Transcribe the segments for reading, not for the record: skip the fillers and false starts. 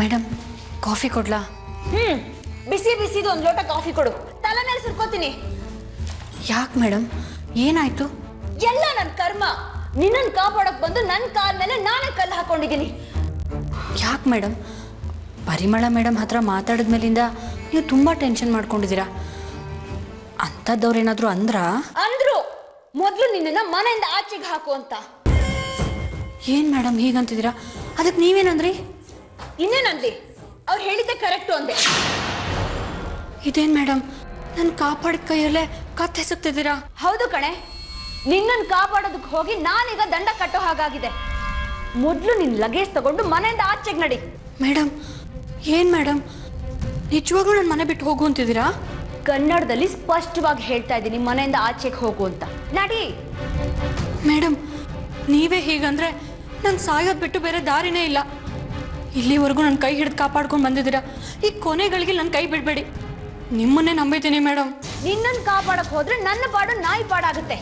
Madam coffee ಕೊಡ್ಲಾ? ಬಿಸಿ ಬಿಸಿದು ಒಂದು ಲೋಟ coffee ಕೊಡು, ತಲೆ ಮೇಲೆ ಸುರ್ಕೋತೀನಿ. ಯಾಕೆ ಮೇಡಮ್, ಏನಾಯ್ತು? ಎಲ್ಲ ನನ್ನ ಕರ್ಮ. ನಿನ್ನನ್ನು ಕಾಪಾಡಕ್ ಬಂದು ನನ್ನ ಕಾಲ್ ಮೇಲೆ ನಾನೇ ಕಲ್ಲು ಹಾಕೊಂಡಿದ್ದೀನಿ. ಯಾಕೆ ಮೇಡಮ್, ಪರಿಮಳ ಮೇಡಮ್ ಹತ್ರ ಮಾತಾಡಿದ್ಮೇಲಿಂದ ನೀವು ತುಂಬ ಟೆನ್ಷನ್ ಮಾಡ್ಕೊಂಡಿದ್ದೀರಾ. ಅಂಥದ್ದವ್ರೇನಾದರೂ ಅಂದ್ರು ಮೊದಲು ನಿನ್ನನ್ನ ಮನೆಯಿಂದ ಆಚೆಗೆ ಹಾಕು ಅಂತ. ಏನು ಮೇಡಮ್ ಹೀಗಂತಿದ್ದೀರಾ? ಅದಕ್ಕೆ ನೀವೇನಂದ್ರಿ? ಇನ್ನೇನಂದಿ? ಅವ್ರು ಹೇಳಿದ್ದೆ ಕರೆಕ್ಟು ಅಂದೆ. ಇದೇನು ಮೇಡಮ್, ನನ್ನ ಕಾಪಾಡಿದ ಕೈಯಲ್ಲೇ ಕತ್ತೆ ಹೆಸಗ್ತಿದ್ದೀರಾ? ಹೌದು ಕಣೆ, ನಿನ್ನನ್ನು ಕಾಪಾಡೋದಕ್ಕೆ ಹೋಗಿ ನಾನೀಗ ದಂಡ ಕಟ್ಟೋ ಹಾಗಾಗಿದೆ. ಮೊದಲು ನಿನ್ನ ಲಗೇಜ್ ತಗೊಂಡು ಮನೆಯಿಂದ ಆಚೆಗೆ ನಡಿ. ಮೇಡಮ್ ಏನು ಮೇಡಮ್, ನಿಜವಾಗ್ಲೂ ನನ್ನ ಮನೆ ಬಿಟ್ಟು ಹೋಗು ಅಂತಿದ್ದೀರಾ? ಕನ್ನಡದಲ್ಲಿ ಸ್ಪಷ್ಟವಾಗಿ ಹೇಳ್ತಾ ಇದ್ದೀನಿ, ಮನೆಯಿಂದ ಆಚೆಗೆ ಹೋಗು ಅಂತ. ನಡಿ. ಮೇಡಮ್ ನೀವೇ ಹೀಗಂದ್ರೆ ನಂಗೆ ಸಾಯೋದು ಬಿಟ್ಟು ಬೇರೆ ದಾರಿನೇ ಇಲ್ಲ. ಇಲ್ಲಿವರೆಗೂ ನನ್ನ ಕೈ ಹಿಡಿದು ಕಾಪಾಡ್ಕೊಂಡು ಬಂದಿದ್ದೀರಾ, ಈ ಕೊನೆಗಳಿಗೆ ನನ್ನ ಕೈ ಬಿಡಬೇಡಿ. ನಿಮ್ಮನ್ನೇ ನಂಬಿದ್ದೀನಿ ಮೇಡಮ್. ನಿನ್ನನ್ನು ಕಾಪಾಡಕ್ ಹೋದ್ರೆ ನನ್ನ ಪಾಡು ನಾಯಿ ಪಾಡಾಗುತ್ತೆ.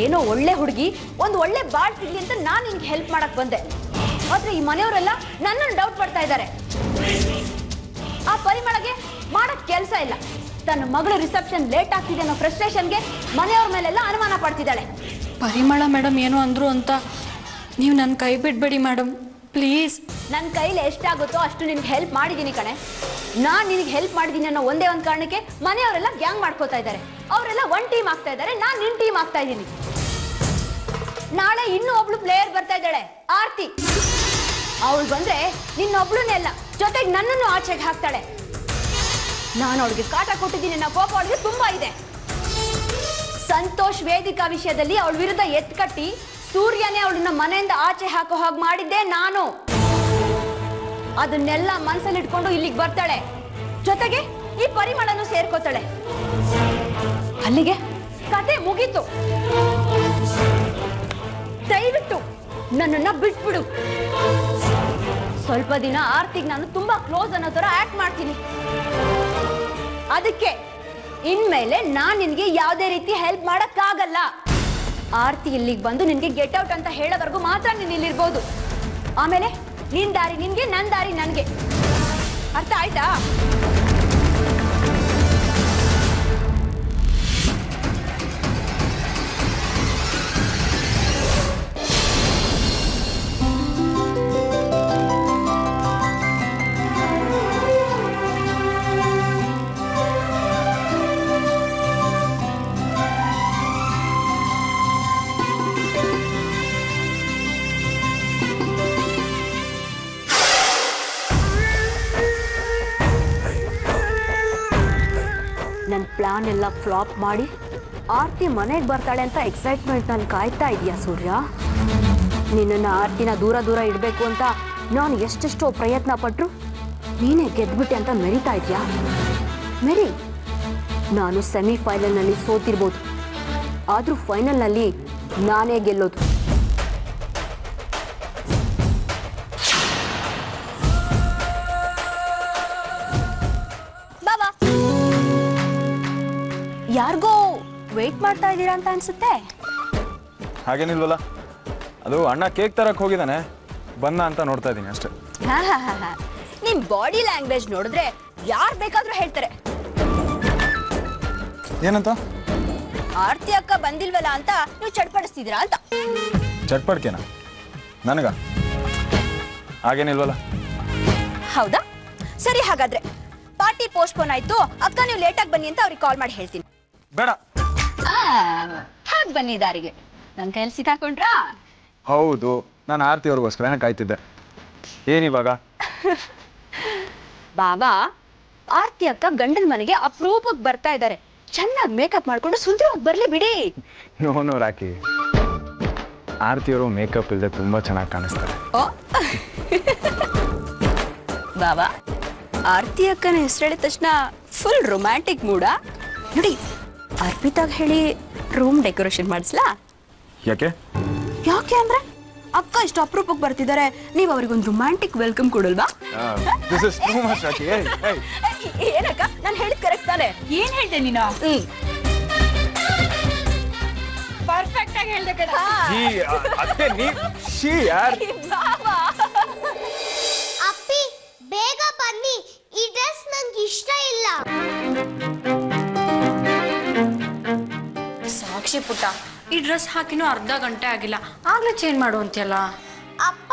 ಏನೋ ಒಳ್ಳೆ ಹುಡುಗಿ, ಒಂದು ಒಳ್ಳೆ ಬಾಳ್ ಸಿಗ್ಲಿ ಅಂತ ನಾನು ನಿನ್ಗೆ ಹೆಲ್ಪ್ ಮಾಡಕ್ ಬಂದೆ. ಆದ್ರೆ ಈ ಮನೆಯವರೆಲ್ಲ ನನ್ನನ್ನು ಡೌಟ್ ಪಡ್ತಾ ಇದ್ದಾರೆ. ಆ ಪರಿಮಳಗೆ ಮಾಡಕ್ ಕೆಲಸ ಇಲ್ಲ. ತನ್ನ ಮಗಳ ರಿಸೆಪ್ಷನ್ ಲೇಟ್ ಆಗ್ತಿದೆ ಅನ್ನೋ ಫ್ರಸ್ಟ್ರೇಷನ್ಗೆ ಮನೆಯವ್ರ ಮೇಲೆಲ್ಲ ಅನುಮಾನ ಪಡ್ತಿದ್ದಾಳೆ. ಪರಿಮಳ ಮೇಡಮ್ ಏನೋ ಅಂದ್ರು ಅಂತ ನೀವು ನನ್ನ ಕೈ ಬಿಡಬೇಡಿ ಮೇಡಮ್, ಪ್ಲೀಸ್. ನನ್ನ ಕೈಲಿ ಎಷ್ಟಾಗುತ್ತೋ ಅಷ್ಟು ನಿನ್ಗೆ ಹೆಲ್ಪ್ ಮಾಡಿದ್ದೀನಿ ಕಣೆ. ನಾನು ನಿನಗೆ ಹೆಲ್ಪ್ ಮಾಡಿದ್ದೀನಿ ಅನ್ನೋ ಒಂದೇ ಒಂದು ಕಾರಣಕ್ಕೆ ಮನೆಯವರೆಲ್ಲ ಗ್ಯಾಂಗ್ ಮಾಡ್ಕೋತಾ ಇದ್ದಾರೆ. ಅವರೆಲ್ಲ ಒನ್ ಟೀಮ್ ಆಗ್ತಾ ಇದ್ದಾರೆ, ನಾನು ನಿನ್ನ ಟೀಮ್ ಆಗ್ತಾ ಇದ್ದೀನಿ. ನಾಳೆ ಇನ್ನೂ ಒಬ್ಳು ಪ್ಲೇಯರ್ ಬರ್ತಾ ಇದ್ದಾಳೆ, ಆರ್ತಿ. ಅವಳು ಬಂದ್ರೆ ನಿನ್ನೊಬ್ಳನ್ನೇ ಅಲ್ಲ, ಜೊತೆಗೆ ನನ್ನನ್ನು ಆಚೆಗೆ ಹಾಕ್ತಾಳೆ. ನಾನು ಅವಳಿಗೆ ಕಾಟ ಕೊಟ್ಟಿದ್ದೀನಿ ಅನ್ನೋ ಕೋಪ ಅವಳಿಗೆ ತುಂಬಾ ಇದೆ. ಸಂತೋಷ್ ವೇದಿಕಾ ವಿಷಯದಲ್ಲಿ ಅವಳ ವಿರುದ್ಧ ಎತ್ಕಟ್ಟಿ ಸೂರ್ಯನೇ ಅವಳನ್ನ ಮನೆಯಿಂದ ಆಚೆ ಹಾಕೋ ಹಾಗೆ ಮಾಡಿದ್ದೆ ನಾನು. ಅದನ್ನೆಲ್ಲ ಮನಸ್ಸಲ್ಲಿ ಇಟ್ಕೊಂಡು ಇಲ್ಲಿಗೆ ಬರ್ತಾಳೆ, ಜೊತೆಗೆ ಈ ಪರಿಮಳನು ಸೇರ್ಕೋತಾಳೆ. ಅಲ್ಲಿಗೆ ಕತೆ ಮುಗೀತು. ದಯವಿಟ್ಟು ನನ್ನನ್ನ ಬಿಟ್ಬಿಡು. ಸ್ವಲ್ಪ ದಿನ ಆರ್ತಿಗೆ ನಾನು ತುಂಬಾ ಕ್ಲೋಸ್ ಅನ್ನೋ ತರ ಆಕ್ಟ್ ಮಾಡ್ತೀನಿ. ಅದಕ್ಕೆ ಇನ್ಮೇಲೆ ನಾನ್ ನಿನ್ಗೆ ಯಾವುದೇ ರೀತಿ ಹೆಲ್ಪ್ ಮಾಡಕ್ಕಾಗಲ್ಲ. ಆರ್ತಿ ಇಲ್ಲಿಗೆ ಬಂದು ನಿನ್ಗೆ ಗೆಟ್ ಔಟ್ ಅಂತ ಹೇಳೋವರೆಗೂ ಮಾತ್ರ ನೀನ್ ಇಲ್ಲಿರ್ಬೋದು. ಆಮೇಲೆ ನಿನ್ ದಾರಿ ನಿನ್ಗೆ, ನನ್ ದಾರಿ ನನ್ಗೆ. ಅರ್ಥ ಆಯ್ತಾ? ನನ್ನ ಪ್ಲಾನ್ ಎಲ್ಲ ಫ್ಲಾಪ್ ಮಾಡಿ ಆರ್ತಿ ಮನೆಗೆ ಬರ್ತಾಳೆ ಅಂತ ಎಕ್ಸೈಟ್ಮೆಂಟ್ ನಾನು ಕಾಯ್ತಾ ಇದೆಯಾ ಸೂರ್ಯ? ನಿನ್ನನ್ನು ಆರ್ತಿನ ದೂರ ದೂರ ಇಡಬೇಕು ಅಂತ ನಾನು ಎಷ್ಟೆಷ್ಟೋ ಪ್ರಯತ್ನ ಪಟ್ಟರು ನೀನೇ ಗೆದ್ಬಿಟ್ಟೆ ಅಂತ ಮೆರಿತಾ ಇದೆಯಾ? ಮೆರಿ. ನಾನು ಸೆಮಿಫೈನಲ್ನಲ್ಲಿ ಸೋತಿರ್ಬೋದು, ಆದರೂ ಫೈನಲ್ನಲ್ಲಿ ನಾನೇ ಗೆಲ್ಲೋದು. ಬಾಬಾ, ಯಾರಿಗೋ ವೇಟ್ ಮಾಡ್ತಾ ಇದ್ದೀರಾ ಅಂತ ಅನ್ಸುತ್ತೆ. ಹಾಗೇನಿಲ್ವಲ್ಲ, ಅದು ಅಣ್ಣ ಕೇಕ್ ತರಕ್ಕೆ ಹೋಗಿದ್ದಾನೆ, ಬನ್ನ ಅಂತ ನೋಡ್ತಾ ಇದ್ದೀನಿ ಅಷ್ಟೇ. ನಿಮ್ ಬಾಡಿ ಲ್ಯಾಂಗ್ವೇಜ್ ನೋಡಿದ್ರೆ ಯಾರು ಬೇಕಾದ್ರೂ ಹೇಳ್ತಾರೆ. ಏನಂತ? ಆರ್ತಿ ಅಕ್ಕ ಬಂದಿಲ್ವಲ್ಲ ಅಂತ ನೀವು ಚಡ್ಪಡಿಸ್ತಿದ್ದೀರಾ ಅಂತ. ಚಟ್ಪಡ್ಕೆನಾ ನನಗ? ಹಾಗೇನಿಲ್ವಲ್ಲ. ಹೌದಾ? ಸರಿ, ಹಾಗಾದ್ರೆ ಪಾರ್ಟಿ ಪೋಸ್ಟ್ಪೋನ್ ಆಯ್ತು. ಅಕ್ಕ ನೀವು ಲೇಟಾಗಿ ಬನ್ನಿ ಅಂತ ಅವ್ರಿಗೆ ಕಾಲ್ ಮಾಡಿ ಹೇಳ್ತೀನಿ. ಬೇಡ. ಹಾಗೆ ಬನ್ನಿ ದಾರಿಗೆ. ನನ್ನ ಕೈಯಲ್ಲಿ ಸಿಕ್ಕಾಕೊಂಡ್ರಾ? ಹೌದು, ನಾನು ಆರ್ತಿಯವ್ರಿಗೋಸ್ಕರ ಕಾಯ್ತಿದ್ದೆ. ಏನಿವಾಗ? ಬಾಬಾ, ಆರ್ತಿ ಅಕ್ಕ ಗಂಡನ ಮನೆಗೆ ಅಪರೂಪಕ್ಕೆ ಬರ್ತಾ ಇದ್ದಾರೆ. ಚೆನ್ನಾಗಿ ಮೇಕಪ್ ಮಾಡ್ಕೊಂಡು ಸುಂದರವಾಗಿ ಬರ್ಲಿ ಬಿಡಿ. ನೋನು ರಾಕಿ, ಆರ್ತಿಯವರು ಮೇಕಪ್ ಇಲ್ಲದೆ ತುಂಬಾ ಚೆನ್ನಾಗಿ ಕಾಣಿಸ್ತಾರೆ. ಬಾಬಾ, ಆರ್ತಿ ಅಕ್ಕನ ಹೆಸರು ಹೇಳಿದ ತಕ್ಷಣ ಫುಲ್ ರೊಮ್ಯಾಂಟಿಕ್ ಮೂಡಾ? ನೋಡಿ, ಅರ್ಪಿತಾಗ ಹೇಳಿ ರೂಮ್ ಡೆಕೋರೇಷನ್ ಮಾಡಿಸ್ಲಾ? ಯಾಕೆ? ಯಾಕೆ ಅಂದ್ರೆ ಅಕ್ಕ ಇಷ್ಟು ಅಪರೂಪಕ್ಕೆ ಬರ್ತಿದ್ದಾರೆ, ನೀವು ಅವ್ರಿಗೊಂದು ರೊಮ್ಯಾಂಟಿಕ್ ವೆಲ್ಕಮ್ ಕೊಡಲ್ವಾ? ಏನಕ್ಕ, ನಾನು ಹೇಳಿದ್ ಕರೆಕ್ಟ್ ತಾನೆ? ಏನ್ ಹೇಳ್ದೆ ನೀನು? ಪರ್ಫೆಕ್ಟ್ ಆಗಿ ಹೇಳ್ದೆ ಕಣ. ಅಪ್ಪಿ ಸಾಕ್ಷಿ ಪುಟ್ಟ, ಈ ಡ್ರೆಸ್ ಹಾಕಿನೂ ಅರ್ಧ ಗಂಟೆ ಆಗಿಲ್ಲ, ಆಗ್ಲೇ ಚೇಂಜ್ ಮಾಡು ಅಂತೀಯಲ್ಲ. ಅಪ್ಪ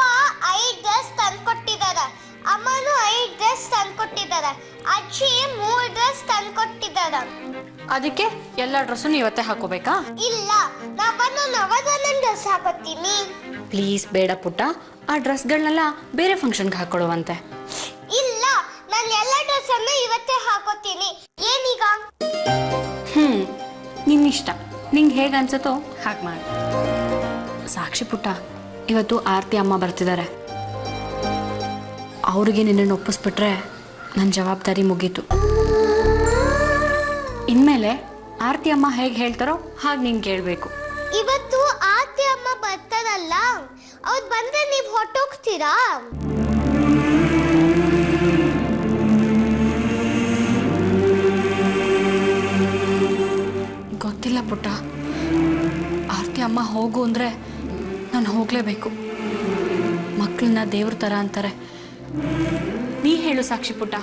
5 ಡ್ರೆಸ್ ತಂದ್ಕೊಟ್ಟಿದಾರ, ಅಮ್ಮನೂ 5 ಡ್ರೆಸ್ ತಂದ್ಕೊಟ್ಟಿದಾರ, ಅಜ್ಜಿ 3 ಡ್ರೆಸ್ ತಂದ್ಕೊಟ್ಟಿದಾರ. ಅದಕ್ಕೆ ಎಲ್ಲ ಡ್ರೆಸ್ಸನ್ನು ಇವತ್ತೇ ಹಾಕೋಬೇಕಾ? ಇಲ್ಲ, ನಾನು ನವರತ್ನ ಡ್ರೆಸ್ ಹಾಕೋತೀನಿ. ಪ್ಲೀಸ್ ಬೇಡ ಪುಟ್ಟ, ಆ ಡ್ರೆಸ್ಗಳನ್ನೆಲ್ಲ ಬೇರೆ ಫಂಕ್ಷನ್ಗೆ ಹಾಕೊಳ್ಳುವಂತೆ. ಇಲ್ಲ, ನಾನು ಎಲ್ಲ ಡ್ರೆಸ್ ಅನ್ನು ಇವತ್ತೇ ಹಾಕೋತೀನಿ. ಏನೀಗ? ನಿನ್ನಿಷ್ಟ, ನಿಂಗೆ ಹೇಗೆ ಅನ್ಸುತ್ತೋ ಹಾಗೆ ಮಾಡಿ. ಸಾಕ್ಷಿ ಪುಟ್ಟ, ಇವತ್ತು ಆರತಿ ಅಮ್ಮ ಬರ್ತಿದ್ದಾರೆ. ಅವ್ರಿಗೆ ನಿನ್ನನ್ನು ಒಪ್ಪಿಸ್ಬಿಟ್ರೆ ನನ್ನ ಜವಾಬ್ದಾರಿ ಮುಗೀತು. ಇನ್ಮೇಲೆ ಆರತಿ ಅಮ್ಮ ಹೇಗೆ ಹೇಳ್ತಾರೋ ಹಾಗೆ ನೀನು ಕೇಳಬೇಕು. ಇವತ್ತು ಆರತಿ ಅಮ್ಮ ಬರ್ತಾರಲ್ಲ, ಅವ್ರು ಬಂದ್ರೆ ನೀವು ಹೊಟ್ಟೋಗ್ತೀರಾ? ಗೊತ್ತಿಲ್ಲ ಪುಟ್ಟ, ಆರತಿ ಅಮ್ಮ ಹೋಗು ಅಂದರೆ ನಾನು ಹೋಗಲೇಬೇಕು. ಮಕ್ಕಳನ್ನ ದೇವ್ರ ಥರ ಅಂತಾರೆ. ನೀ ಹೇಳು ಸಾಕ್ಷಿ ಪುಟ್ಟ,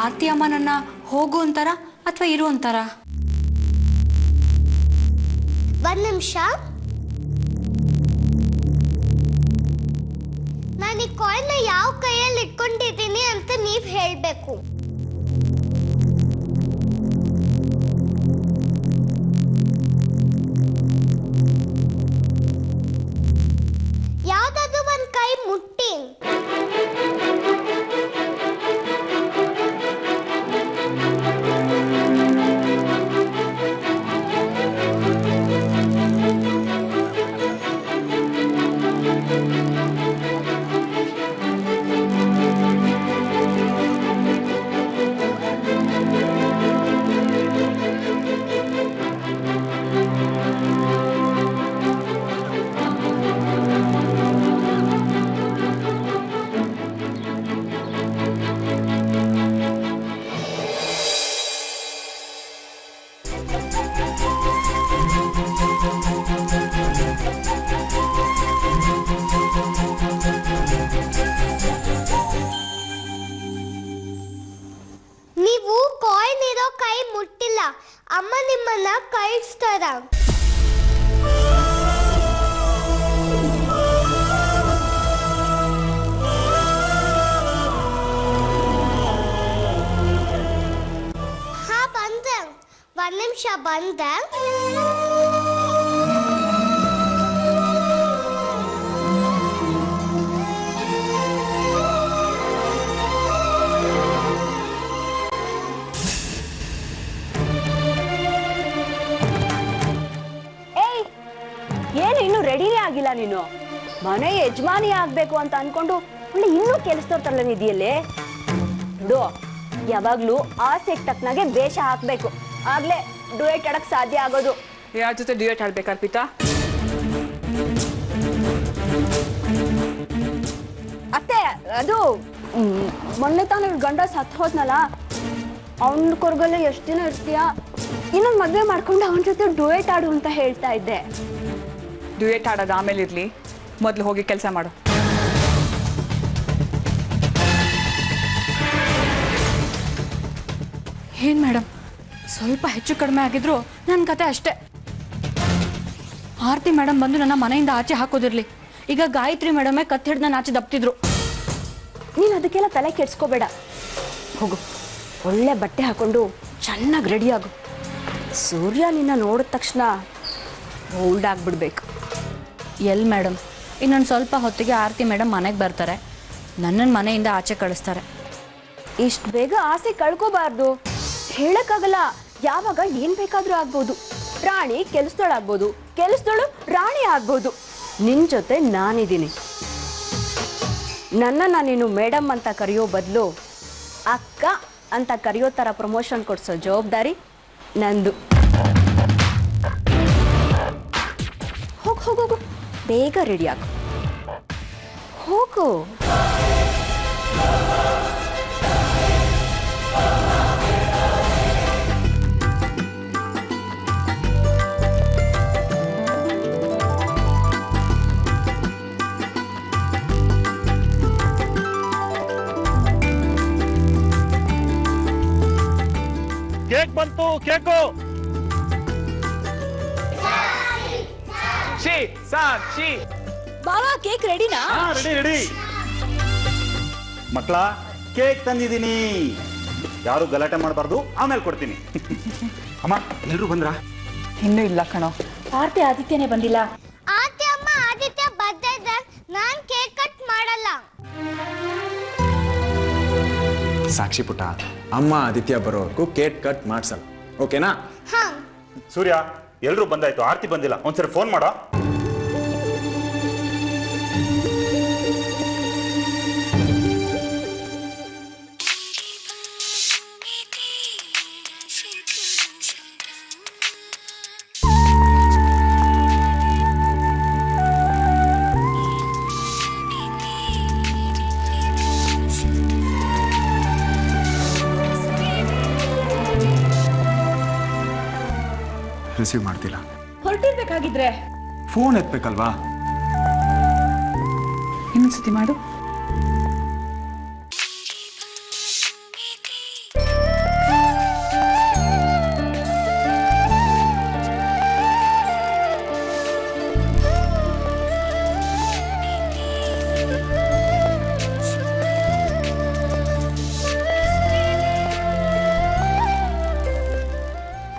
ಆರತಿ ಅಮ್ಮ ನನ್ನ ಹೋಗು ಅಂತಾರ ಅಥವಾ ಇರು ಅಂತಾರ? ಒಂದು ನಿಮಿಷ, ನಾನು ಈ ಕಾಯಿನ್ನ ಯಾವ ಕೈಯಲ್ಲಿ ಇಟ್ಕೊಂಡಿದ್ದೀನಿ ಅಂತ ನೀವು ಹೇಳಬೇಕು. ಯಾವ್ದಾದ್ರು ಒಂದು ಕೈ ಮುಟ್ಟಿ. ನೀವು ಕಾಯಿನ್ ಇರೋ ಕೈ ಮುಟ್ಟಿಲ್ಲ, ಅಮ್ಮ ನಿಮ್ಮನ್ನ ಕಳಿಸ್ತಾರ. ಹಾ, ಬಂದೆ. ಒಂದು ನಿಮಿಷ, ಬಂದೆ. ಏನು ಇನ್ನು ರೆಡಿನೇ ಆಗಿಲ್ಲ ನೀನು? ಮನೆ ಯಜಮಾನಿ ಆಗ್ಬೇಕು ಅಂತ ಅನ್ಕೊಂಡು ಒಳ್ಳೆ ಇನ್ನೂ ಕೆಲಸದವ್ರ ಇದೆಯಲ್ಲೇ. ನೋಡು, ಯಾವಾಗ್ಲೂ ಆಸೆಗೆ ತಕ್ಕನಾಗೆ ವೇಷ ಹಾಕ್ಬೇಕು, ಆಗ್ಲೇ ಡ್ಯೂಯೆಟ್ ಆಡಕ್ ಸಾಧ್ಯ ಆಗೋದು. ಯಾರ ಜೊತೆ ಡ್ಯೂಯೆಟ್ ಆಡ್ಬೇಕು ಅರ್ಪಿತಾ? ಅತ್ತೆ, ಅದು ಮೊನ್ನೆ ತಾನು ಗಂಡ ಸತ್ ಹೋದ್ನಲ್ಲ, ಅವನ ಕೊರ್ಗಲ್ಲ ಎಷ್ಟು ದಿನ ಇರ್ತೀಯ? ಇನ್ನೊಂದು ಮದುವೆ ಮಾಡ್ಕೊಂಡು ಅವನ ಜೊತೆ ಡ್ಯೂಯೆಟ್ ಆಡು ಅಂತ ಹೇಳ್ತಾ ಇದ್ದೆ. ಡ್ಯೂಯೆಟ್ ಆಡೋದು ಆಮೇಲೆ ಇರ್ಲಿ, ಮೊದಲು ಹೋಗಿ ಕೆಲಸ ಮಾಡು. ಏನು ಮೇಡಮ್, ಸ್ವಲ್ಪ ಹೆಚ್ಚು ಕಡಿಮೆ ಆಗಿದ್ರು ನನ್ನ ಕತೆ ಅಷ್ಟೇ. ಆರತಿ ಮೇಡಮ್ ಬಂದು ನನ್ನ ಮನೆಯಿಂದ ಆಚೆ ಹಾಕೋದಿರ್ಲಿ, ಈಗ ಗಾಯತ್ರಿ ಮೇಡಮೇ ಕತ್ತಿ ಹಿಡ್ದು ನನ್ನ ಆಚೆ ದಪ್ತಿದ್ರು. ನೀನು ಅದಕ್ಕೆಲ್ಲ ತಲೆ ಕೆಡ್ಸ್ಕೋಬೇಡ. ಹೋಗು, ಒಳ್ಳೆ ಬಟ್ಟೆ ಹಾಕೊಂಡು ಚೆನ್ನಾಗಿ ರೆಡಿ ಆಗು. ಸೂರ್ಯ ನಿನ್ನ ನೋಡಿದ ತಕ್ಷಣ ಓಲ್ಡ್ ಆಗಿಬಿಡ್ಬೇಕು. ಎಲ್ಲಿ ಮೇಡಮ್, ಇನ್ನೊಂದು ಸ್ವಲ್ಪ ಹೊತ್ತಿಗೆ ಆರತಿ ಮೇಡಮ್ ಮನೆಗೆ ಬರ್ತಾರೆ, ನನ್ನನ್ನು ಮನೆಯಿಂದ ಆಚೆ ಕಳಿಸ್ತಾರೆ. ಇಷ್ಟು ಬೇಗ ಆಸೆ ಕಳ್ಕೋಬಾರ್ದು. ಹೇಳಕ್ಕಾಗಲ್ಲ, ಯಾವಾಗ ಏನ್ ಬೇಕಾದ್ರೂ ಆಗ್ಬೋದು. ರಾಣಿ ಕೆಲಸದೊಳಾಗ್ಬೋದು, ಕೆಲಸದೊಳು ರಾಣಿ ಆಗ್ಬೋದು. ನಿನ್ ಜೊತೆ ನಾನಿದ್ದೀನಿ. ನನ್ನನ್ನು ನೀನು ಮೇಡಮ್ ಅಂತ ಕರೆಯೋ ಬದಲು ಅಕ್ಕ ಅಂತ ಕರೆಯೋ ಥರ ಪ್ರಮೋಷನ್ ಕೊಡಿಸೋ ಜವಾಬ್ದಾರಿ ನಂದು. ಹೋಗು ಹೋಗು ಹೋಗು, ಬೇಗ ರೆಡಿ ಆಗು. ಹೋಗು. ಕೇಕ್ ಬಂತು, ಕೇಕು. ಸಾಕ್ಷಿ ಸಾಕ್ಷಿ ಬಾವಾ ಕೇಕ್ ರೆಡಿನಾ? Ready ready. ಮಕ್ಕಳ ಕೇಕ್ ತಂದಿದ್ದೀನಿ, ಯಾರು ಗಲಾಟೆ ಮಾಡಬಾರ್ದು, ಆಮೇಲೆ ಕೊಡ್ತೀನಿ. ಅಮ್ಮ ಎಲ್ರು ಬಂದ್ರಾ? ಇನ್ನೂ ಇಲ್ಲ ಕಣೋ. ಆರ್ತಿ ಆದಿತ್ಯನೇ ಬಂದಿಲ್ಲ. ಆರ್ತಿ ಅಮ್ಮ ಆದಿತ್ಯ ಬರ್ತಿದ್ರೆ ನಾನ್ ಕೇಕ್ ಕಟ್ ಮಾಡಲ್ಲ. ಸಾಕ್ಷಿ ಪುಟ್ಟ, ಅಮ್ಮ ಆದಿತ್ಯ ಬರೋವರೆಗೂ ಕೇಕ್ ಕಟ್ ಮಾಡ್ಸಲ್ಲ, ಓಕೆನಾ? ಹಾ. ಸೂರ್ಯ ಎಲ್ರು ಬಂದಾಯ್ತು, ಆರ್ತಿ ಬಂದಿಲ್ಲ, ಒಂದ್ಸರಿ ಫೋನ್ ಮಾಡೋ. ರಿಸೀವ್ ಮಾಡ್ತಿಲ್ಲ. ಹೊರಟಿರ್ಬೇಕಾಗಿದ್ರೆ ಫೋನ್ ಎತ್ಬೇಕಲ್ವಾ? ಇನ್ನೊಂದ್ಸತಿ ಮಾಡು.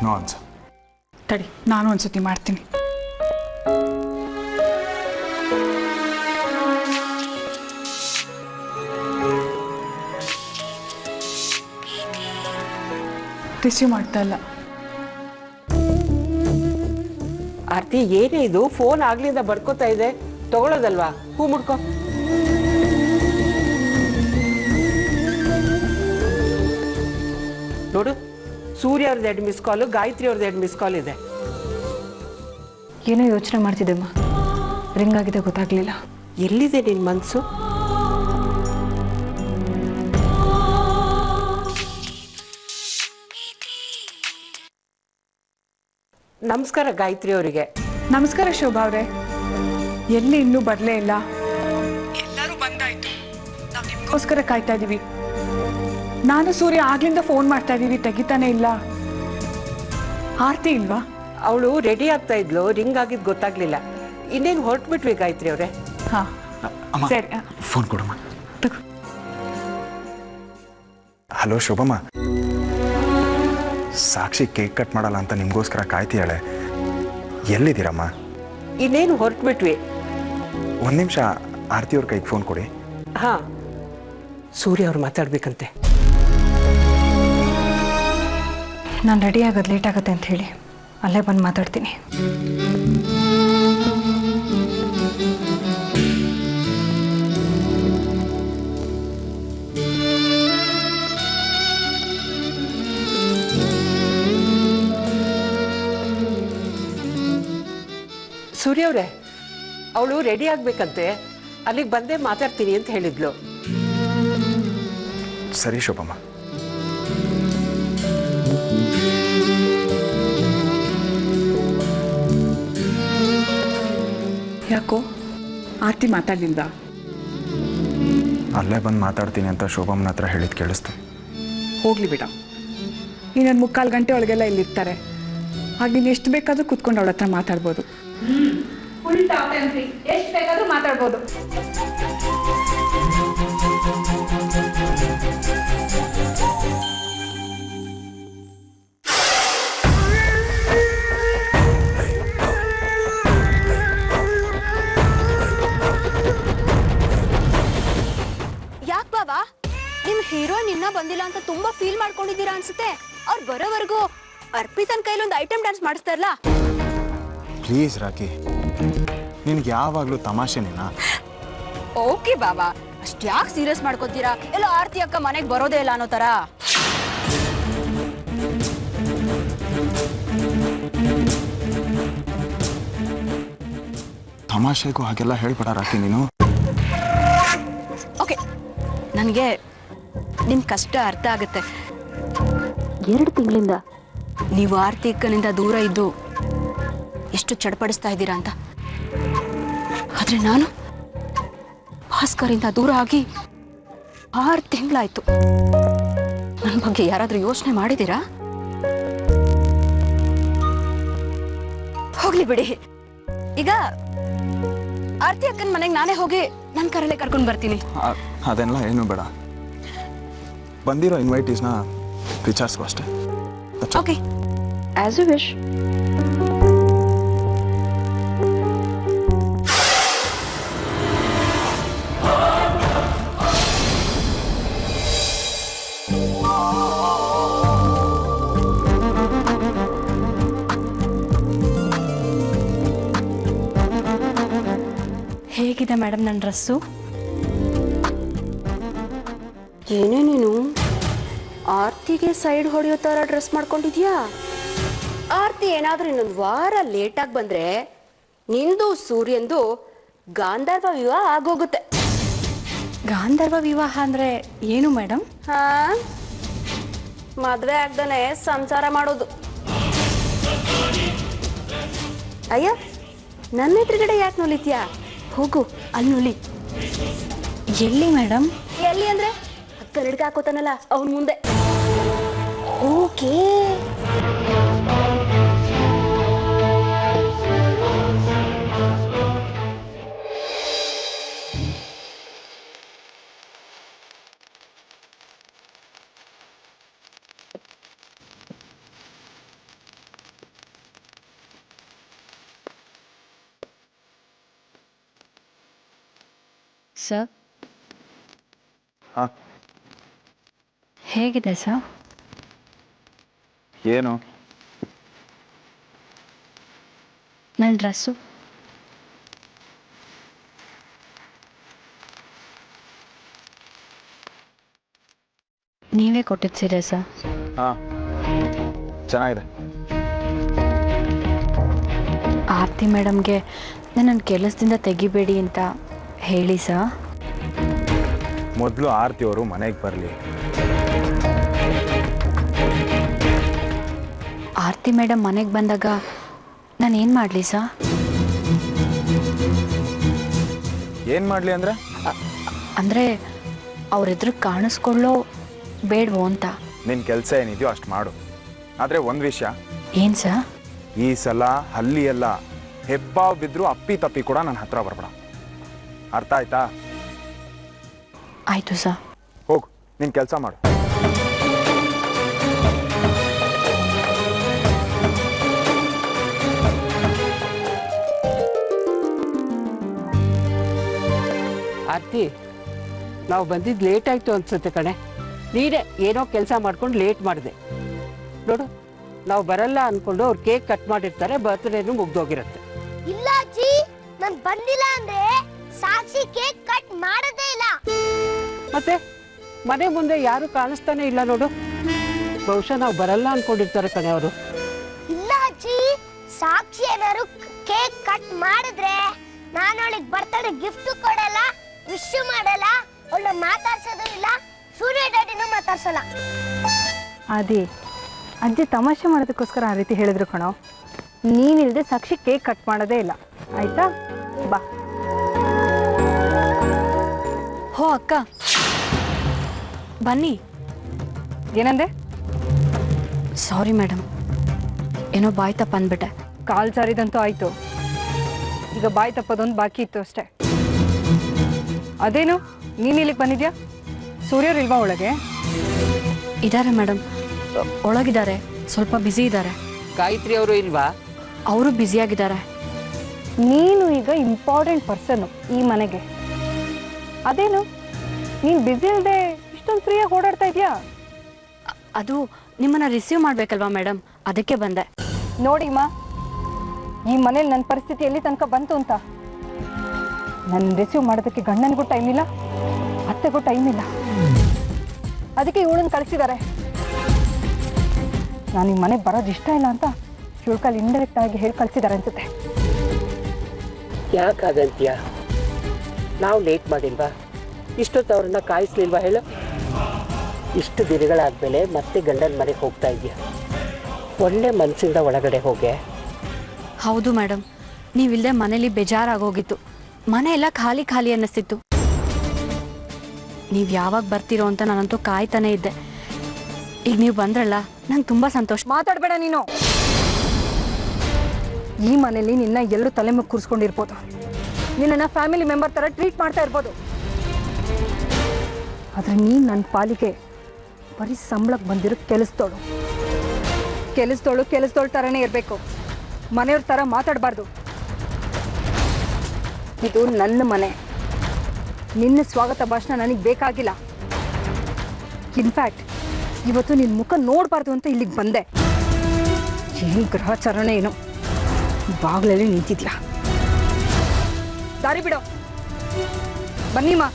No answer. ತಡಿ, ನಾನು ಒಂದ್ಸತಿ ಮಾಡ್ತೀನಿ. ರಿಸೀವ್ ಮಾಡ್ತಾ ಇಲ್ಲ. ಆರ್ತಿ, ಏನೇ ಇದು? ಫೋನ್ ಆಗ್ಲಿಂದ ಬಡ್ಕೋತಾ ಇದೆ, ತಗೊಳ್ಳೋದಲ್ವಾ? ಹೂ ಮುಡ್ಕೋ. ನೋಡು, ಸೂರ್ಯ ಅವ್ರದ್ದು 2 ಮಿಸ್ ಕಾಲು, ಗಾಯತ್ರಿ ಅವ್ರದ್ದು 2 ಮಿಸ್ ಕಾಲ್ ಇದೆ. ಏನೋ ಯೋಚನೆ ಮಾಡ್ತಿದ್ದೆಮ್ಮ, ರಿಂಗ್ ಆಗಿದೆ ಗೊತ್ತಾಗ್ಲಿಲ್ಲ. ಎಲ್ಲಿದೆ ನಿನ್ ಮನ್ಸು? ನಮಸ್ಕಾರ ಗಾಯತ್ರಿ ಅವರಿಗೆ. ನಮಸ್ಕಾರ ಶೋಭಾ ಅವರೇ. ಎಲ್ಲಿ ಇನ್ನೂ ಬರಲೇ ಇಲ್ಲ? ಎಲ್ಲರೂ ಬಂದಾಯ್ತು, ನಾವು ನಿಮಗೋಸ್ಕರ ಕಾಯ್ತಾ ಇದೀವಿ. ನಾನು ಸೂರ್ಯ ಆಗ್ಲಿಂದ ಫೋನ್ ಮಾಡ್ತಾ ಇದೀವಿ, ತೆಗಿತಾನೆ ಇಲ್ಲ. ಆರ್ತಿ ಇಲ್ವಾ? ಅವಳು ರೆಡಿ ಆಗ್ತಾ ಇದ್ಲು, ರಿಂಗ್ ಆಗಿದ್ ಗೊತ್ತಾಗ್ಲಿಲ್ಲ. ಇನ್ನೇನು ಹೊರಟ್ಬಿಟ್ವಿ ಗಾಯತ್ರಿ ಅವರೇ. ಹಾ ಸರಿ, ಫೋನ್ ಕೊಡಮ್ಮ. ಹಲೋ ಶೋಭಮ್ಮ, ಸಾಕ್ಷಿ ಕೇಕ್ ಕಟ್ ಮಾಡಲ್ಲ ಅಂತ ನಿಮ್ಗೋಸ್ಕರ ಕಾಯ್ತೀಯಾಳೆ. ಎಲ್ಲಿದ್ದೀರಮ್ಮ? ಇನ್ನೇನು ಹೊರಟ್ಬಿಟ್ವಿ. ಒಂದು ನಿಮಿಷ ಆರ್ತಿಯವ್ರ ಕೈಗೆ ಫೋನ್ ಕೊಡಿ. ಹಾ, ಸೂರ್ಯ ಅವ್ರು ಮಾತಾಡ್ಬೇಕಂತೆ. ನಾನು ರೆಡಿ ಆಗೋದು ಲೇಟ್ ಆಗುತ್ತೆ ಅಂತ ಹೇಳಿ ಅಲ್ಲೇ ಬಂದು ಮಾತಾಡ್ತೀನಿ. ಸೂರ್ಯ ಅವರೇ, ಅವಳು ರೆಡಿ ಆಗ್ಬೇಕಂತೆ, ಅಲ್ಲಿಗೆ ಬಂದೇ ಮಾತಾಡ್ತೀನಿ ಅಂತ ಹೇಳಿದ್ಲು. ಸರಿ ಶೋಭಮ್ಮ. ಯಾಕೋ ಆರ್ತಿ ಮಾತಾಡ್ಲಿಲ್ವಾ? ಅಲ್ಲೇ ಬಂದು ಮಾತಾಡ್ತೀನಿ ಅಂತ ಶೋಭಮ್ಮನ ಹತ್ರ ಹೇಳಿದ್ ಕೇಳಿಸ್ತು. ಹೋಗ್ಲಿ ಬಿಡ, ಇನ್ನೊಂದು 3/4 ಗಂಟೆ ಒಳಗೆಲ್ಲ ಇಲ್ಲಿರ್ತಾರೆ. ಆಗ ನೀನು ಎಷ್ಟು ಬೇಕಾದ್ರೂ ಕೂತ್ಕೊಂಡು ಅವಳ ಹತ್ರ ಮಾತಾಡ್ಬೋದು. ಫುಲ್ ಟಾಪ್ ಟೈಮ್ ಫ್ರೀ, ಎಷ್ಟು ಬೇಕಾದ್ರೂ ಮಾತಾಡ್ಬೋದು. ಯಾಕೆ ಬಾಬಾ, ನಿಮ್ ಹೀರೋಯಿನ್ ಇನ್ನ ಬಂದಿಲ್ಲ ಅಂತ ತುಂಬಾ ಫೀಲ್ ಮಾಡ್ಕೊಂಡಿದ್ದೀರಾ ಅನ್ಸುತ್ತೆ. ಅವ್ರು ಬರೋವರೆಗೂ ಅರ್ಪಿತನ್ ಕೈಲಿ ಒಂದು ಐಟಮ್ ಡ್ಯಾನ್ಸ್ ಮಾಡಿಸ್ತಾರಲ್ಲ. ಪ್ಲೀಸ್ ರಾಕಿ, ನಿನ್ಗೆ ಯಾವಾಗಲೂ ತಮಾಷೆನೇನಾ? ಓಕೆ ಬಾಬಾ, ಅಷ್ಟ್ಯಾಕೆ ಸೀರಿಯಸ್ ಮಾಡ್ಕೋತೀರಾ? ಎಲ್ಲ ಆರ್ತಿ ಅಕ್ಕ ಮನೆಗೆ ಬರೋದೇ ಇಲ್ಲ ಅನ್ನೋ ತರ. ತಮಾಷೆಗೂ ಹಾಗೆಲ್ಲ ಹೇಳ್ಬೇಡ ರಾಕಿ ನೀನು. ಓಕೆ, ನನಗೆ ನಿಮ್ ಕಷ್ಟ ಅರ್ಥ ಆಗುತ್ತೆ. 2 ತಿಂಗಳಿಂದ ನೀವು ಆರ್ತಿ ಅಕ್ಕನಿಂದ ದೂರ ಇದ್ದು ಎಷ್ಟು ಚಡ್ಪಡಿಸ್ತಾ ಇದ್ದೀರಾ ಅಂತ. ಆದ್ರೆ ನಾನು ಭಾಸ್ಕರಿಂದ ದೂರ ಆಗಿ 6 ತಿಂಗಳಾಯ್ತು. ನನ್ನ ಬಗ್ಗೆ ಯಾರಾದ್ರೂ ಯೋಚನೆ ಮಾಡಿದ್ದೀರಾ? ಹೋಗ್ಲಿ ಬಿಡಿ, ಈಗ ಆರ್ತಿ ಅಕ್ಕನ ಮನೆಗೆ ನಾನೇ ಹೋಗಿ ನನ್ನ ಕರಲ್ಲೇ ಕರ್ಕೊಂಡು ಬರ್ತೀನಿ. ಅದೆಲ್ಲ ಏನೂ ಬೇಡ, ಬಂದಿರೋ ಇನ್ವೈಟೀಸ್ನ ವಿಚಾರಿಸುವ ಅಷ್ಟೇ. Okay, as you wish. ಹೇಗಿದೆ ಮೇಡಮ್ ನನ್ನ ಡ್ರೆಸ್ಸು? ಏನೇ ನೀನು ಆರ್ತಿಗೆ ಸೈಡ್ ಹೊಡೆಯೋ ಥರ ಡ್ರೆಸ್ ಮಾಡ್ಕೊಂಡಿದ್ಯಾ? ಆರ್ತಿ ಏನಾದರೂ ಇನ್ನೊಂದು ವಾರ ಲೇಟಾಗಿ ಬಂದರೆ ನಿಂದು ಸೂರ್ಯಂದು ಗಾಂಧರ್ವ ವಿವಾಹ ಆಗೋಗುತ್ತೆ. ಗಾಂಧರ್ವ ವಿವಾಹ ಅಂದರೆ ಏನು ಮೇಡಮ್? ಹಾಂ, ಮದುವೆ ಆಗ್ದಾನೆ ಸಂಸಾರ ಮಾಡೋದು. ಅಯ್ಯ, ನನ್ನ ಎದುರುಗಡೆ ಯಾಕೆ ನುಲಿತ್ಯಾ? ಹೋಗು, ಅಲ್ಲಿ ನುಲಿ. ಎಲ್ಲಿ ಮೇಡಮ್? ಎಲ್ಲಿ ಅಂದ್ರೆ ಕನ್ನಡಕ ಹಾಕೋತಾನಲ್ಲ ಅವನ ಮುಂದೆ. ಓಕೆ. ಸರ್, ಹಾಂ, ಹೇಗಿದೆ ಸರ್? ಏನು? ನನ್ನ ಡ್ರೆಸ್ಸು ನೀವೇ ಕೊಟ್ಟಿದ್ದು ಸೀರೆ ಸರ್. ಹಾಂ, ಚೆನ್ನಾಗಿದೆ. ಆರ್ತಿ ಮೇಡಮ್ಗೆ ನನ್ನ ಕೆಲಸದಿಂದ ತೆಗಿಬೇಡಿ ಅಂತ ಹೇಳಿ ಸರ್. ಮೊದಲು ಆರ್ತಿಯವರು ಮನೆಗೆ ಬರಲಿ. ಆರ್ತಿ ಮೇಡಮ್ ಮನೆಗೆ ಬಂದಾಗ ನಾನು ಏನು ಮಾಡಲಿ ಸರ್? ಏನು ಮಾಡಲಿ ಅಂದರೆ? ಅಂದರೆ ಅವ್ರೆದ್ರು ಕಾಣಿಸ್ಕೊಳ್ಳೋ ಬೇಡವೋ ಅಂತ. ನಿನ್ನ ಕೆಲಸ ಏನಿದೆಯೋ ಅಷ್ಟು ಮಾಡು. ಆದರೆ ಒಂದು ವಿಷಯ. ಏನು ಸರ್? ಈ ಸಲ ಹಲ್ಲಿ ಎಲ್ಲ ಹೆಬ್ಬಾವು ಬಿದ್ದರೂ ಅಪ್ಪಿ ತಪ್ಪಿ ಕೂಡ ನನ್ನ ಹತ್ರ ಬರಬೇಡ. ಅರ್ಥ ಆಯ್ತಾ? ಆಯಿತು ಸರ್. ಹೋಗು, ನಿನ್ನ ಕೆಲಸ ಮಾಡು. ಆರ್ತಿ, ನಾವು ಬಂದಿದ್ದು ಲೇಟ್ ಆಯಿತು ಅನ್ಸುತ್ತೆ ಕಣೆ. ನೀನೇ ಏನೋ ಕೆಲಸ ಮಾಡ್ಕೊಂಡು ಲೇಟ್ ಮಾಡಿದೆ ನೋಡು. ನಾವು ಬರಲ್ಲ ಅಂದ್ಕೊಂಡು ಅವ್ರು ಕೇಕ್ ಕಟ್ ಮಾಡಿರ್ತಾರೆ, ಬರ್ತ್ಡೇನು ಮುಗ್ದೋಗಿರುತ್ತೆ. ಇಲ್ಲ ಅಜ್ಜಿ, ನಾನು ಬಂದಿಲ್ಲ ಅಂದ್ರೆ ಸಾಕ್ಷಿ ಕೇಕ್ ಕಟ್ ಮಾಡೋದೇ ಇಲ್ಲ. ಮತ್ತೆ ಮನೆ ಮುಂದೆ ಯಾರು ಕಾಣಿಸ್ತಾನೆ ಇಲ್ಲ ನೋಡು. ಬಹುಶಃ ನಾವು ಬರಲ್ಲ ಅನ್ಕೊಂಡಿರ್ತಾರೆ ಕಣೆ ಅವರು. ಇಲ್ಲ ಅಜ್ಜಿ, ಸಾಕ್ಷಿ ಏನಾದ್ರು ಕೇಕ್ ಕಟ್ ಮಾಡಿದ್ರೆ ನಾನು ಅವಳಿಗೆ ಬರ್ತಡೇ ಗಿಫ್ಟ್ ಕೊಡಲ್ಲ, ವಿಶ್ ಮಾಡಲ್ಲ, ಅವಳನ್ನ ಮಾತಾಡ್ಸೋದು ಇಲ್ಲ, ಸೂರ್ಯ ಡ್ಯಾಡಿನೂ ಮಾತಾಡ್ಸಲ್ಲ. ಅದೇ ಅಜ್ಜಿ ತಮಾಷೆ ಮಾಡೋದಕ್ಕೋಸ್ಕರ ಆ ರೀತಿ ಹೇಳಿದ್ರು ಕಣೋ. ನೀನಿಲ್ಲದೆ ಸಾಕ್ಷಿ ಕೇಕ್ ಕಟ್ ಮಾಡೋದೇ ಇಲ್ಲ, ಆಯ್ತಾ? ಬಾ. ಹೋ ಅಕ್ಕ, ಬನ್ನಿ. ಏನಂದೆ? ಸಾರಿ ಮೇಡಮ್, ಏನೋ ಬಾಯ್ ತಪ್ಪ ಅಂದ್ಬಿಟ್ಟೆ. ಕಾಲ್ ಜಾರಿದಂತೂ ಆಯ್ತು, ಈಗ ಬಾಯ್ ತಪ್ಪದೊಂದು ಬಾಕಿ ಇತ್ತು ಅಷ್ಟೇ. ಅದೇನು ನೀನು ಇಲ್ಲಿಗೆ ಬಂದಿದ್ಯಾ? ಸೂರ್ಯರು ಇಲ್ವಾ ಒಳಗೆ? ಇದ್ದಾರೆ ಮೇಡಮ್, ಒಳಗಿದ್ದಾರೆ, ಸ್ವಲ್ಪ ಬ್ಯುಸಿ ಇದ್ದಾರೆ. ಗಾಯತ್ರಿ ಅವರು ಇಲ್ವಾ? ಅವರು ಬ್ಯುಸಿಯಾಗಿದ್ದಾರೆ. ನೀನು ಈಗ ಇಂಪಾರ್ಟೆಂಟ್ ಪರ್ಸನ್ನು ಈ ಮನೆಗೆ. ಅದೇನು ನೀನು ಬ್ಯುಸಿ ಇಲ್ಲದೆ ಇಷ್ಟೊಂದು ಫ್ರೀಯಾಗಿ ಓಡಾಡ್ತಾ ಇದೆಯಾ? ಅದು ನಿಮ್ಮನ್ನ ರಿಸೀವ್ ಮಾಡಬೇಕಲ್ವಾ ಮೇಡಮ್, ಅದಕ್ಕೆ ಬಂದೆ. ನೋಡಿಮ್ಮ, ಈ ಮನೇಲಿ ನನ್ನ ಪರಿಸ್ಥಿತಿ ಎಲ್ಲಿ ತನಕ ಬಂತು ಅಂತ. ನನ್ನ ರಿಸೀವ್ ಮಾಡೋದಕ್ಕೆ ಗಂಡನಿಗೂ ಟೈಮ್ ಇಲ್ಲ, ಅತ್ತೆಗೂ ಟೈಮ್ ಇಲ್ಲ. ಅದಕ್ಕೆ ಇವಳನ್ನು ಕಳಿಸಿದ್ದಾರೆ. ನಾನು ಈ ಮನೆಗೆ ಬರೋದು ಇಷ್ಟ ಇಲ್ಲ ಅಂತ ಇವಳ್ಕಲ್ಲಿ ಇಂಡೈರೆಕ್ಟ್ ಆಗಿ ಹೇಳಿ ಕಳಿಸಿದ್ದಾರೆ ಅನ್ಸುತ್ತೆ. ಯಾಕಾಗಂತೀಯ? ನಾವು ಲೇಟ್ ಮಾಡಿಲ್ವಾ? ಇಷ್ಟೊತ್ತು ಅವ್ರನ್ನ ಕಾಯಿಸ್ಲಿಲ್ವಾ ಹೇಳು? ಇಷ್ಟು ದಿನಗಳಾದ್ಮೇಲೆ ಮತ್ತೆ ಗಂಡನ ಮನೆಗೆ ಹೋಗ್ತಾ ಇದೆಯಾ? ಒಳ್ಳೆ ಮನಸ್ಸಿಂದ ಒಳಗಡೆ ಹೋಗೆ. ಹೌದು ಮೇಡಮ್, ನೀವಿಲ್ಲದೆ ಮನೇಲಿ ಬೇಜಾರಾಗೋಗಿತ್ತು. ಮನೆ ಎಲ್ಲ ಖಾಲಿ ಖಾಲಿ ಅನ್ನಿಸ್ತಿತ್ತು. ನೀವು ಯಾವಾಗ ಬರ್ತೀರೋ ಅಂತ ನಾನಂತೂ ಕಾಯ್ತಾನೆ ಇದ್ದೆ. ಈಗ ನೀವು ಬಂದ್ರಲ್ಲ, ನಂಗೆ ತುಂಬ ಸಂತೋಷ. ಮಾತಾಡಬೇಡ ನೀನು. ಈ ಮನೇಲಿ ನಿನ್ನ ಎಲ್ಲರೂ ತಲೆ ಮುಗಿ ಕೂರಿಸ್ಕೊಂಡಿರ್ಬೋದು, ನಿನ್ನನ್ನು ಫ್ಯಾಮಿಲಿ ಮೆಂಬರ್ ಥರ ಟ್ರೀಟ್ ಮಾಡ್ತಾ ಇರ್ಬೋದು. ಆದರೆ ನೀನು ನನ್ನ ಪಾಲಿಗೆ ಬರೀ ಸಂಬಳಕ್ಕೆ ಬಂದಿರೋ ಕೆಲಸದೋಳು ಥರನೇ ಇರಬೇಕು. ಮನೆಯವ್ರ ಥರ ಮಾತಾಡಬಾರ್ದು. ಇದು ನನ್ನ ಮನೆ. ನಿನ್ನ ಸ್ವಾಗತ ಭಾಷಣ ನನಗೆ ಬೇಕಾಗಿಲ್ಲ. ಇನ್ಫ್ಯಾಕ್ಟ್ ಇವತ್ತು ನಿನ್ನ ಮುಖ ನೋಡಬಾರ್ದು ಅಂತ ಇಲ್ಲಿಗೆ ಬಂದೆ. ಏನು ಗ್ರಹಚಾರಣೆ ಏನೋ, ಬಾಗಿಲಲ್ಲಿ ನಿಂತಿದ್ಯಾ. ದಾರಿ ಬಿಡೋ, ಬನ್ನಿಮ್ಮ.